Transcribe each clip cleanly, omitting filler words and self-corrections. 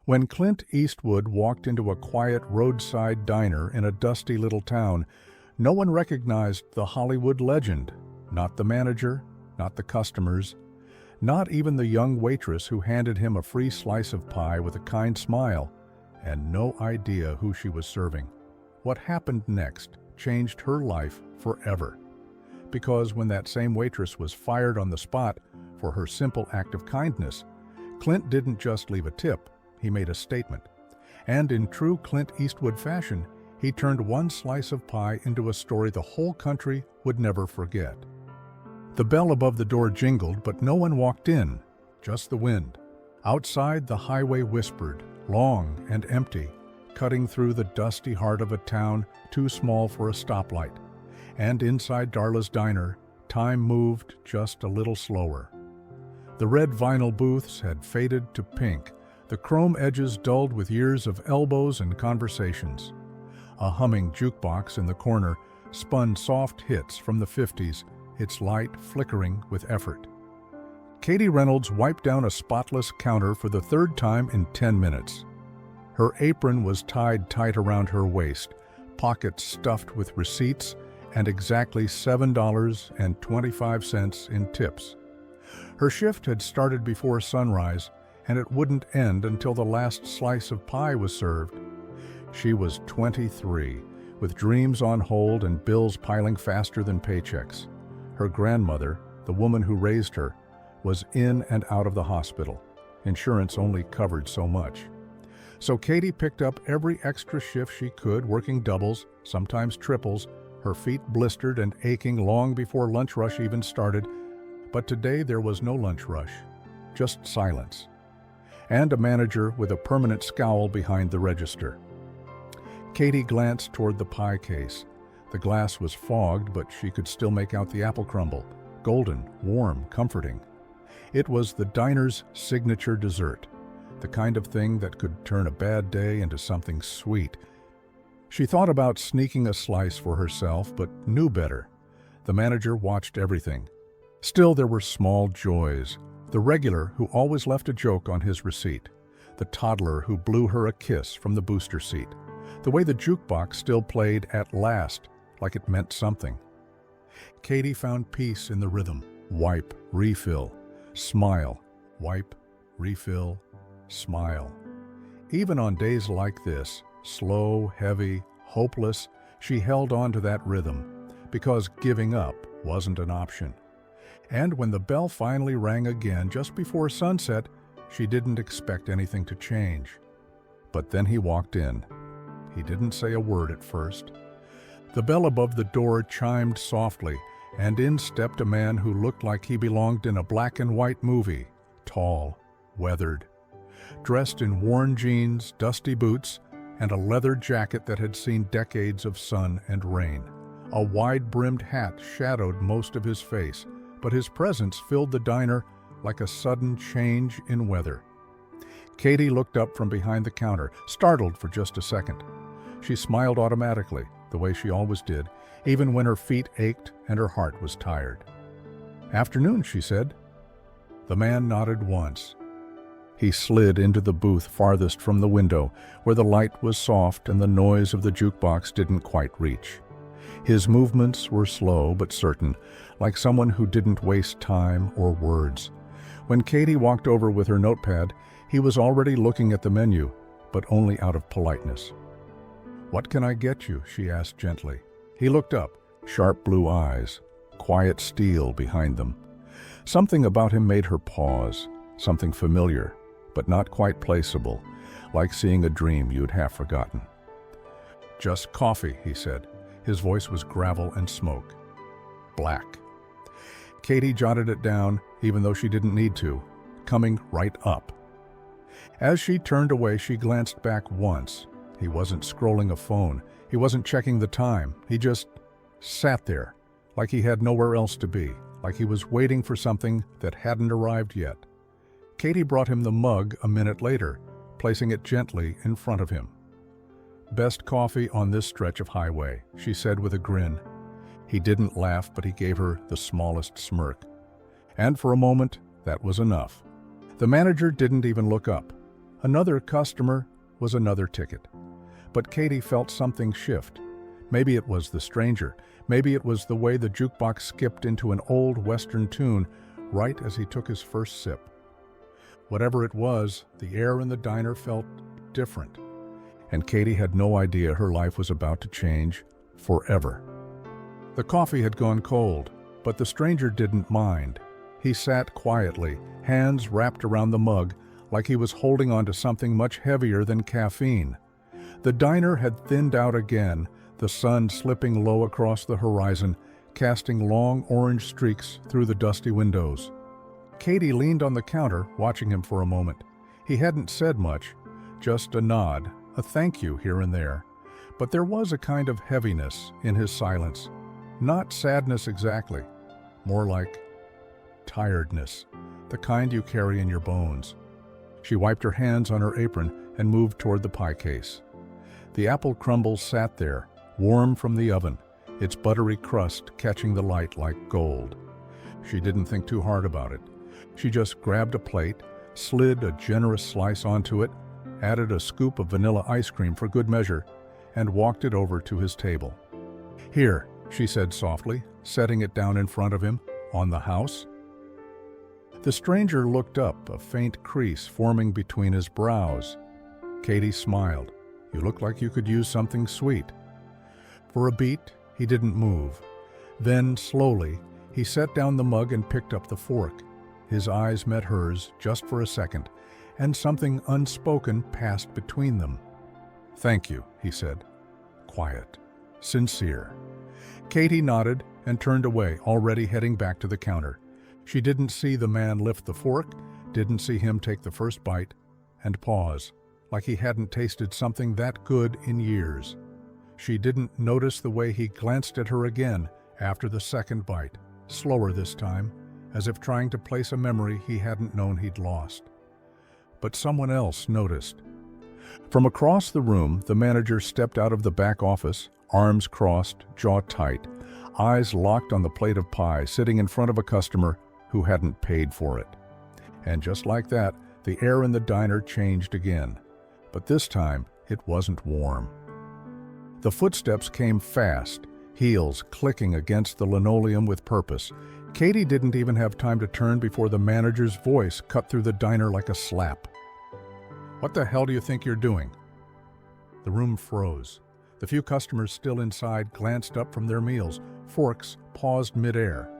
When Clint Eastwood walked into a quiet roadside diner in a dusty little town, no one recognized the Hollywood legend. Not the manager, not the customers, not even the young waitress who handed him a free slice of pie with a kind smile, and no idea who she was serving. What happened next changed her life forever. Because when that same waitress was fired on the spot for her simple act of kindness, Clint didn't just leave a tip, he made a statement. And in true Clint Eastwood fashion, he turned one slice of pie into a story the whole country would never forget. The bell above the door jingled, but no one walked in, just the wind. Outside, the highway whispered, long and empty, cutting through the dusty heart of a town too small for a stoplight. And inside Darla's diner, time moved just a little slower. The red vinyl booths had faded to pink, the chrome edges dulled with years of elbows and conversations. A humming jukebox in the corner spun soft hits from the 50s, its light flickering with effort. Katie Reynolds wiped down a spotless counter for the third time in 10 minutes. Her apron was tied tight around her waist, pockets stuffed with receipts, and exactly $7.25 in tips. Her shift had started before sunrise, and it wouldn't end until the last slice of pie was served. She was 23, with dreams on hold and bills piling faster than paychecks. Her grandmother, the woman who raised her, was in and out of the hospital. Insurance only covered so much. So Katie picked up every extra shift she could, working doubles, sometimes triples, her feet blistered and aching long before lunch rush even started. But today there was no lunch rush, just silence, and a manager with a permanent scowl behind the register. Katie glanced toward the pie case. The glass was fogged, but she could still make out the apple crumble, golden, warm, comforting. It was the diner's signature dessert, the kind of thing that could turn a bad day into something sweet. She thought about sneaking a slice for herself, but knew better. The manager watched everything. Still, there were small joys. The regular who always left a joke on his receipt. The toddler who blew her a kiss from the booster seat. The way the jukebox still played At Last, like it meant something. Katie found peace in the rhythm. Wipe, refill, smile. Wipe, refill, smile. Even on days like this, slow, heavy, hopeless, she held on to that rhythm, because giving up wasn't an option. And when the bell finally rang again just before sunset, she didn't expect anything to change. But then he walked in. He didn't say a word at first. The bell above the door chimed softly, and in stepped a man who looked like he belonged in a black and white movie, tall, weathered, dressed in worn jeans, dusty boots, and a leather jacket that had seen decades of sun and rain. A wide-brimmed hat shadowed most of his face, but his presence filled the diner like a sudden change in weather. Katie looked up from behind the counter, startled for just a second. She smiled automatically, the way she always did, even when her feet ached and her heart was tired. "Afternoon," she said. The man nodded once. He slid into the booth farthest from the window, where the light was soft and the noise of the jukebox didn't quite reach. His movements were slow but certain, like someone who didn't waste time or words. When Katie walked over with her notepad, he was already looking at the menu, but only out of politeness. "What can I get you?" she asked gently. He looked up, sharp blue eyes, quiet steel behind them. Something about him made her pause, something familiar, but not quite placeable, like seeing a dream you'd half forgotten. "Just coffee," he said. His voice was gravel and smoke. "Black." Katie jotted it down, even though she didn't need to, coming right up. As she turned away, she glanced back once. He wasn't scrolling a phone. He wasn't checking the time. He just sat there, like he had nowhere else to be, like he was waiting for something that hadn't arrived yet. Katie brought him the mug a minute later, placing it gently in front of him. "Best coffee on this stretch of highway," she said with a grin. He didn't laugh, but he gave her the smallest smirk. And for a moment, that was enough. The manager didn't even look up. Another customer was another ticket. But Katie felt something shift. Maybe it was the stranger. Maybe it was the way the jukebox skipped into an old Western tune right as he took his first sip. Whatever it was, the air in the diner felt different. And Katie had no idea her life was about to change forever. The coffee had gone cold, but the stranger didn't mind. He sat quietly, hands wrapped around the mug, like he was holding on to something much heavier than caffeine. The diner had thinned out again, the sun slipping low across the horizon, casting long orange streaks through the dusty windows. Katie leaned on the counter, watching him for a moment. He hadn't said much, just a nod, a thank you here and there. But there was a kind of heaviness in his silence. Not sadness exactly, more like tiredness, the kind you carry in your bones. She wiped her hands on her apron and moved toward the pie case. The apple crumble sat there, warm from the oven, its buttery crust catching the light like gold. She didn't think too hard about it. She just grabbed a plate, slid a generous slice onto it, added a scoop of vanilla ice cream for good measure, and walked it over to his table. "Here," she said softly, setting it down in front of him, on the house. The stranger looked up, a faint crease forming between his brows. Katie smiled. "You look like you could use something sweet." For a beat, he didn't move. Then, slowly, he set down the mug and picked up the fork. His eyes met hers just for a second, and something unspoken passed between them. "Thank you," he said. Quiet. Sincere. Katie nodded and turned away, already heading back to the counter. She didn't see the man lift the fork, didn't see him take the first bite, and pause, like he hadn't tasted something that good in years. She didn't notice the way he glanced at her again after the second bite, slower this time, as if trying to place a memory he hadn't known he'd lost. But someone else noticed. From across the room, the manager stepped out of the back office, arms crossed, jaw tight, eyes locked on the plate of pie sitting in front of a customer who hadn't paid for it. And just like that, the air in the diner changed again. But this time, it wasn't warm. The footsteps came fast, heels clicking against the linoleum with purpose. Katie didn't even have time to turn before the manager's voice cut through the diner like a slap. "What the hell do you think you're doing?" The room froze. The few customers still inside glanced up from their meals, forks paused midair.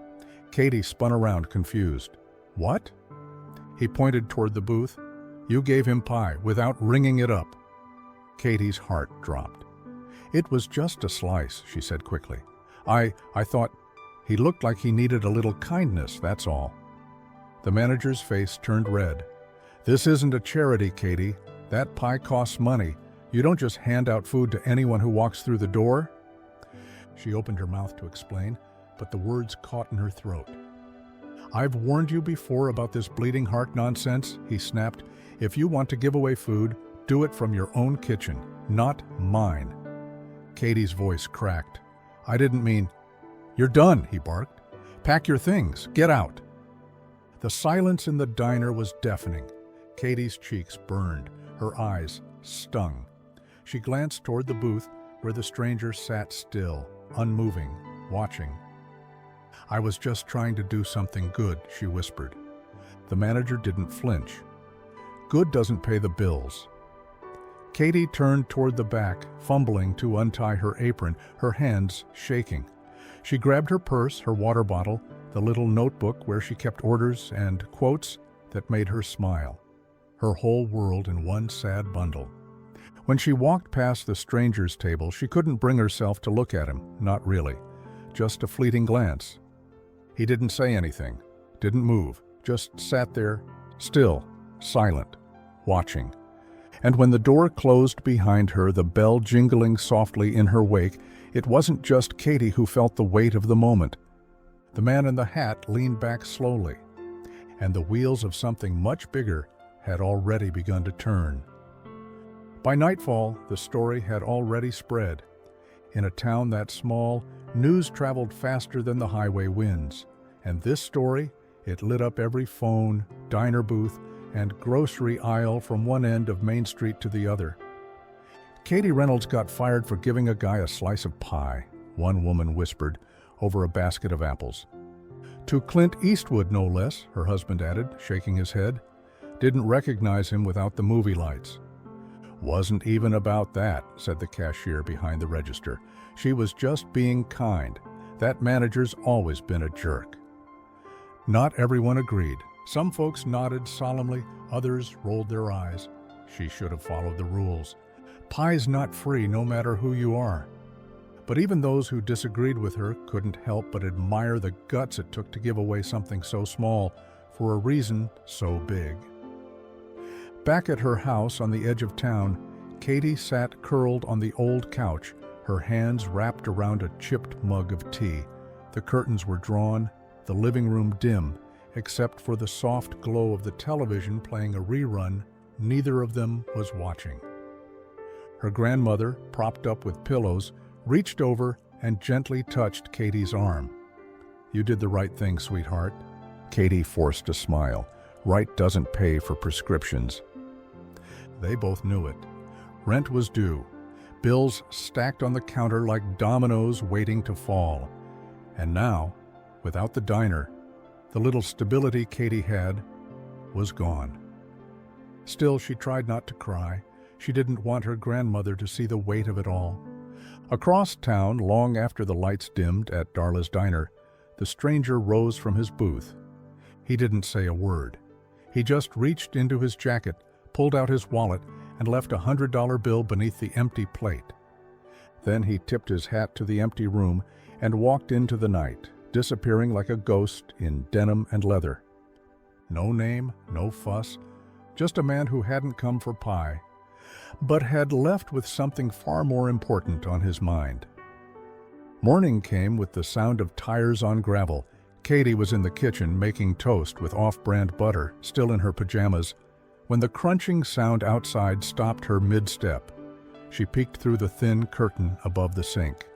Katie spun around, confused. "What?" He pointed toward the booth. "You gave him pie without ringing it up." Katie's heart dropped. "It was just a slice," she said quickly. I thought he looked like he needed a little kindness, that's all." The manager's face turned red. "This isn't a charity, Katie. That pie costs money. You don't just hand out food to anyone who walks through the door." She opened her mouth to explain, but the words caught in her throat. "I've warned you before about this bleeding heart nonsense," he snapped. "If you want to give away food, do it from your own kitchen, not mine." Katie's voice cracked. "I didn't mean—" "You're done," he barked. "Pack your things. Get out." The silence in the diner was deafening. Katie's cheeks burned. Her eyes stung. She glanced toward the booth where the stranger sat still, unmoving, watching. "I was just trying to do something good," she whispered. The manager didn't flinch. "Good doesn't pay the bills." Katie turned toward the back, fumbling to untie her apron, her hands shaking. She grabbed her purse, her water bottle, the little notebook where she kept orders and quotes that made her smile. Her whole world in one sad bundle. When she walked past the stranger's table, she couldn't bring herself to look at him, not really. Just a fleeting glance. He didn't say anything, didn't move, just sat there, still, silent, watching. And when the door closed behind her, the bell jingling softly in her wake, it wasn't just Katie who felt the weight of the moment. The man in the hat leaned back slowly, and the wheels of something much bigger had already begun to turn. By nightfall, the story had already spread. In a town that small, news traveled faster than the highway winds. And this story, it lit up every phone, diner booth, and grocery aisle from one end of Main Street to the other. Katie Reynolds got fired for giving a guy a slice of pie, one woman whispered, over a basket of apples. To Clint Eastwood, no less, her husband added, shaking his head. Didn't recognize him without the movie lights. Wasn't even about that, said the cashier behind the register. She was just being kind. That manager's always been a jerk. Not everyone agreed. Some folks nodded solemnly, others rolled their eyes. She should have followed the rules. Pie's not free, no matter who you are. But even those who disagreed with her couldn't help but admire the guts it took to give away something so small for a reason so big. Back at her house on the edge of town, Katie sat curled on the old couch, her hands wrapped around a chipped mug of tea. The curtains were drawn, the living room dim, except for the soft glow of the television playing a rerun neither of them was watching. Her grandmother, propped up with pillows, reached over and gently touched Katie's arm. "You did the right thing, sweetheart." Katie forced a smile. Right doesn't pay for prescriptions. They both knew it. Rent was due. Bills stacked on the counter like dominoes waiting to fall. And now, without the diner, the little stability Katie had was gone. Still, she tried not to cry. She didn't want her grandmother to see the weight of it all. Across town, long after the lights dimmed at Darla's diner, the stranger rose from his booth. He didn't say a word. He just reached into his jacket, pulled out his wallet, and left a $100 bill beneath the empty plate. Then he tipped his hat to the empty room and walked into the night, disappearing like a ghost in denim and leather. No name, no fuss, just a man who hadn't come for pie, but had left with something far more important on his mind. Morning came with the sound of tires on gravel. Katie was in the kitchen making toast with off-brand butter, still in her pajamas, when the crunching sound outside stopped her mid-step. She peeked through the thin curtain above the sink.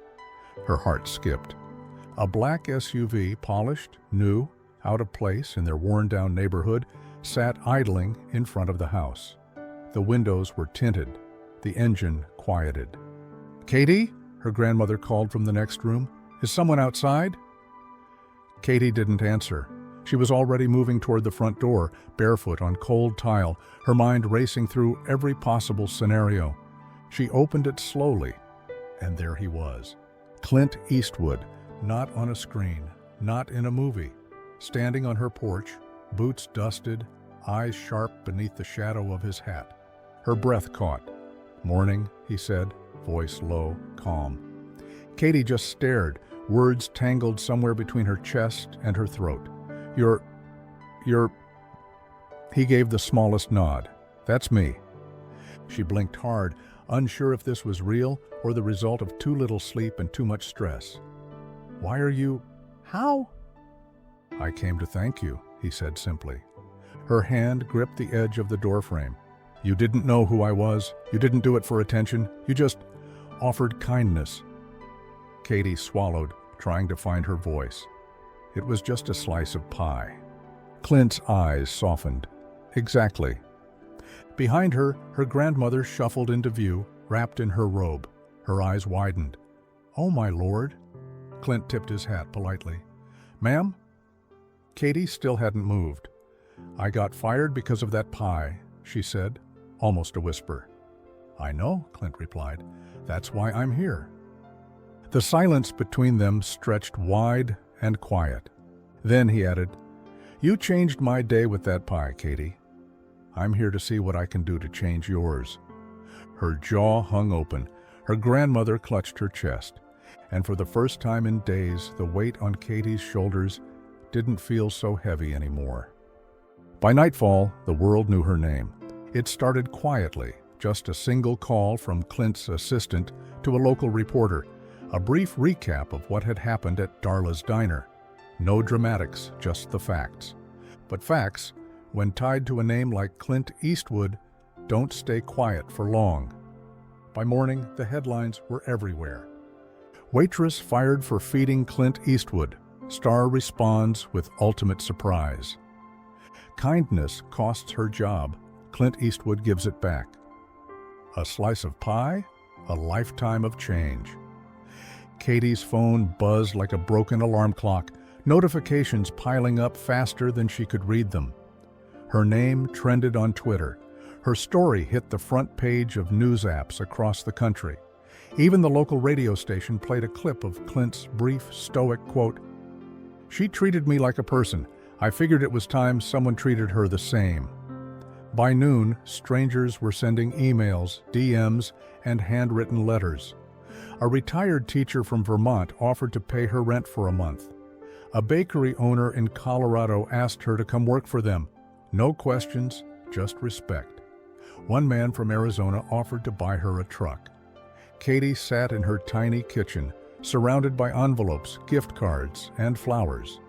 Her heart skipped. A black SUV, polished, new, out of place in their worn-down neighborhood, sat idling in front of the house. The windows were tinted, the engine quieted. "Katie?" her grandmother called from the next room. "Is someone outside?" Katie didn't answer. She was already moving toward the front door, barefoot on cold tile, her mind racing through every possible scenario. She opened it slowly, and there he was. Clint Eastwood, not on a screen, not in a movie, standing on her porch, boots dusted, eyes sharp beneath the shadow of his hat. Her breath caught. "Morning," he said, voice low, calm. Katie just stared, words tangled somewhere between her chest and her throat. You're... He gave the smallest nod. "That's me." She blinked hard, unsure if this was real or the result of too little sleep and too much stress. "Why are you... How?" "I came to thank you," he said simply. Her hand gripped the edge of the doorframe. "You didn't know who I was. You didn't do it for attention. You just offered kindness." Katie swallowed, trying to find her voice. It was just a slice of pie. Clint's eyes softened. "Exactly." Behind her, her grandmother shuffled into view, wrapped in her robe. Her eyes widened. "Oh, my lord." Clint tipped his hat politely. "Ma'am?" Katie still hadn't moved. "I got fired because of that pie," she said, almost a whisper. "I know," Clint replied. "That's why I'm here." The silence between them stretched wide and quiet. Then he added, "You changed my day with that pie, Katie. I'm here to see what I can do to change yours." Her jaw hung open. Her grandmother clutched her chest. And for the first time in days, the weight on Katie's shoulders didn't feel so heavy anymore. By nightfall, the world knew her name. It started quietly, just a single call from Clint's assistant to a local reporter, a brief recap of what had happened at Darla's diner. No dramatics, just the facts. But facts, when tied to a name like Clint Eastwood, don't stay quiet for long. By morning, the headlines were everywhere. Waitress fired for feeding Clint Eastwood. Star responds with ultimate surprise. Kindness costs her job. Clint Eastwood gives it back. A slice of pie, a lifetime of change. Katie's phone buzzed like a broken alarm clock, notifications piling up faster than she could read them. Her name trended on Twitter. Her story hit the front page of news apps across the country. Even the local radio station played a clip of Clint's brief, stoic quote, "She treated me like a person. I figured it was time someone treated her the same." By noon, strangers were sending emails, DMs, and handwritten letters. A retired teacher from Vermont offered to pay her rent for a month. A bakery owner in Colorado asked her to come work for them. No questions, just respect. One man from Arizona offered to buy her a truck. Katie sat in her tiny kitchen, surrounded by envelopes, gift cards, and flowers.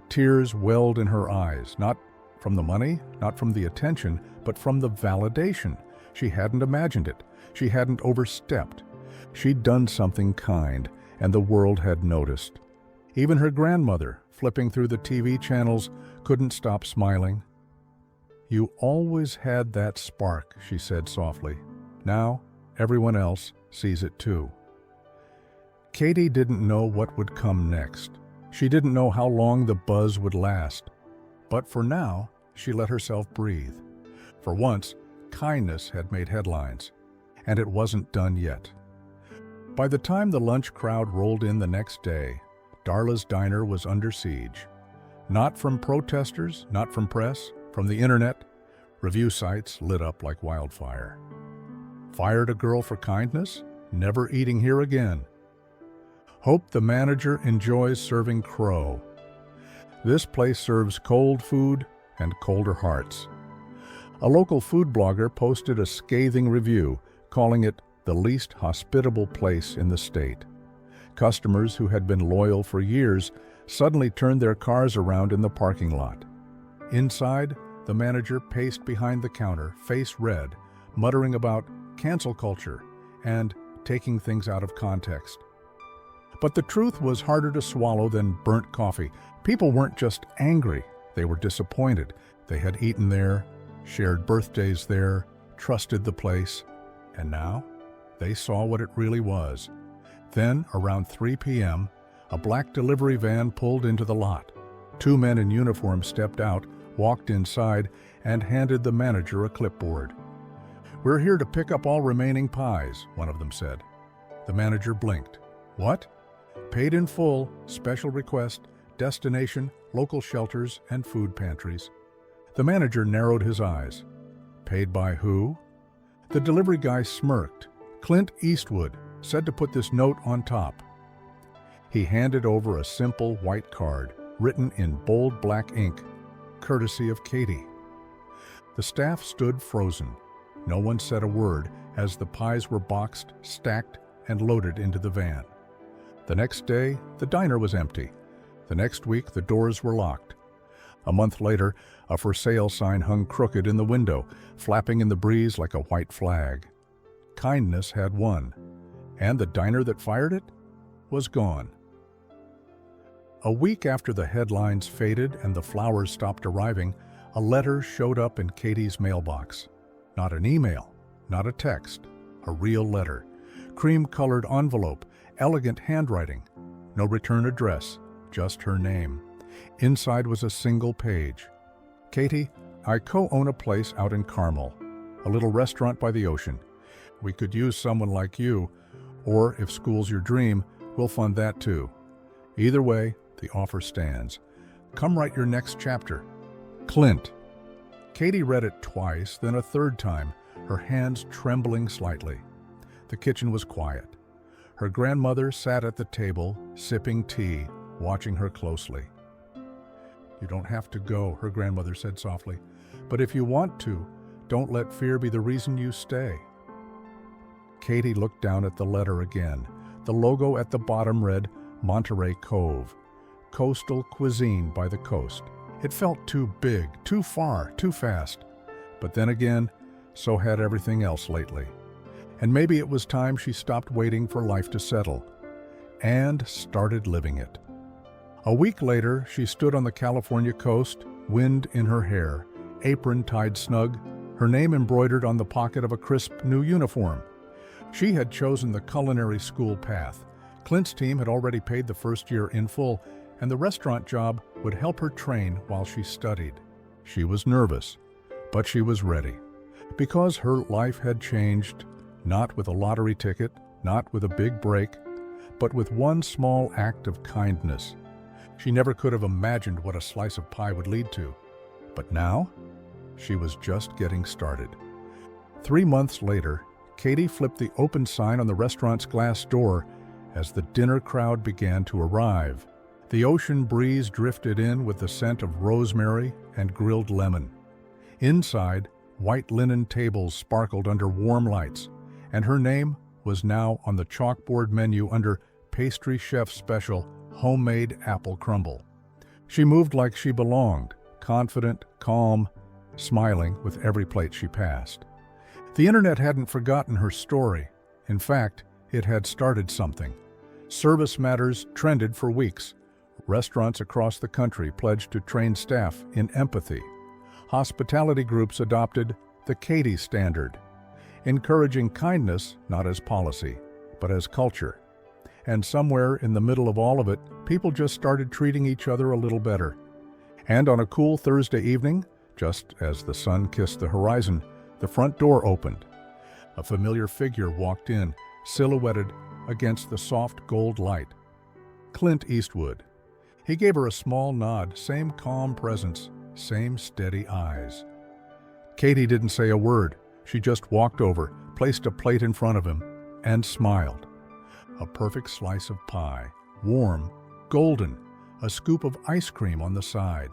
Tears welled in her eyes, not from the money, not from the attention, but from the validation. She hadn't imagined it. She hadn't overstepped. She'd done something kind, and the world had noticed. Even her grandmother, flipping through the TV channels, couldn't stop smiling. "You always had that spark," she said softly. "Now, everyone else sees it too." Katie didn't know what would come next. She didn't know how long the buzz would last. But for now, she let herself breathe. For once, kindness had made headlines, and it wasn't done yet. By the time the lunch crowd rolled in the next day, Darla's diner was under siege. Not from protesters, not from press, from the internet. Review sites lit up like wildfire. Fired a girl for kindness? Never eating here again. Hope the manager enjoys serving crow. This place serves cold food and colder hearts. A local food blogger posted a scathing review, calling it the least hospitable place in the state. Customers who had been loyal for years suddenly turned their cars around in the parking lot. Inside, the manager paced behind the counter, face red, muttering about cancel culture and taking things out of context. But the truth was harder to swallow than burnt coffee. People weren't just angry, they were disappointed. They had eaten there, shared birthdays there, trusted the place, and now they saw what it really was. Then, around 3 p.m., a black delivery van pulled into the lot. Two men in uniform stepped out, walked inside, and handed the manager a clipboard. "We're here to pick up all remaining pies," one of them said. The manager blinked. "What?" "Paid in full, special request, destination, local shelters, and food pantries." The manager narrowed his eyes. "Paid by who?" The delivery guy smirked. "Clint Eastwood said to put this note on top." He handed over a simple white card, written in bold black ink, courtesy of Katie. The staff stood frozen. No one said a word as the pies were boxed, stacked, and loaded into the van. The next day, the diner was empty. The next week, the doors were locked. A month later, a for sale sign hung crooked in the window, flapping in the breeze like a white flag. Kindness had won, and the diner that fired it was gone. A week after the headlines faded and the flowers stopped arriving, a letter showed up in Katie's mailbox. Not an email, not a text, a real letter. Cream-colored envelope, elegant handwriting. No return address, just her name. Inside was a single page. "Katie, I co-own a place out in Carmel, a little restaurant by the ocean. We could use someone like you, or if school's your dream, we'll fund that too. Either way, the offer stands. Come write your next chapter. Clint." Katie read it twice, then a third time, her hands trembling slightly. The kitchen was quiet. Her grandmother sat at the table, sipping tea, watching her closely. "You don't have to go," her grandmother said softly. "But if you want to, don't let fear be the reason you stay." Katie looked down at the letter again. The logo at the bottom read Monterey Cove, coastal cuisine by the coast. It felt too big, too far, too fast. But then again, so had everything else lately. And maybe it was time she stopped waiting for life to settle and started living it. A week later, she stood on the California coast, wind in her hair, apron tied snug, her name embroidered on the pocket of a crisp new uniform. She had chosen the culinary school path. Clint's team had already paid the first year in full, and the restaurant job would help her train while she studied. She was nervous, but she was ready. Because her life had changed, not with a lottery ticket, not with a big break, but with one small act of kindness. She never could have imagined what a slice of pie would lead to. But now, she was just getting started. 3 months later, Katie flipped the open sign on the restaurant's glass door as the dinner crowd began to arrive. The ocean breeze drifted in with the scent of rosemary and grilled lemon. Inside, white linen tables sparkled under warm lights, and her name was now on the chalkboard menu under Pastry Chef Special Homemade Apple Crumble. She moved like she belonged, confident, calm, smiling with every plate she passed. The internet hadn't forgotten her story. In fact, it had started something. Service matters trended for weeks. Restaurants across the country pledged to train staff in empathy. Hospitality groups adopted the Katie standard, encouraging kindness not as policy, but as culture. And somewhere in the middle of all of it, people just started treating each other a little better. And on a cool Thursday evening, just as the sun kissed the horizon, the front door opened. A familiar figure walked in, silhouetted against the soft gold light. Clint Eastwood. He gave her a small nod, same calm presence, same steady eyes. Katie didn't say a word. She just walked over, placed a plate in front of him, and smiled. A perfect slice of pie, warm, golden, a scoop of ice cream on the side.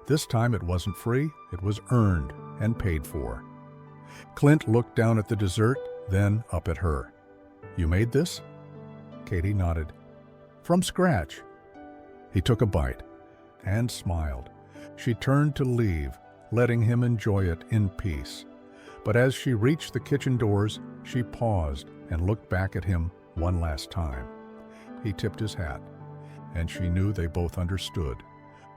This time it wasn't free, it was earned and paid for. Clint looked down at the dessert, then up at her. "You made this?" Katie nodded. "From scratch." He took a bite and smiled. She turned to leave, letting him enjoy it in peace. But as she reached the kitchen doors, she paused and looked back at him one last time. He tipped his hat, and she knew they both understood.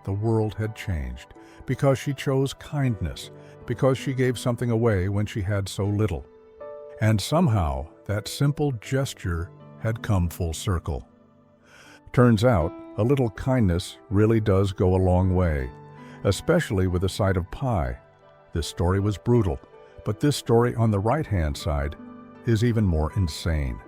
The world had changed because she chose kindness, because she gave something away when she had so little. And somehow, that simple gesture had come full circle. Turns out, a little kindness really does go a long way, especially with a side of pie. This story was brutal, but this story on the right-hand side is even more insane.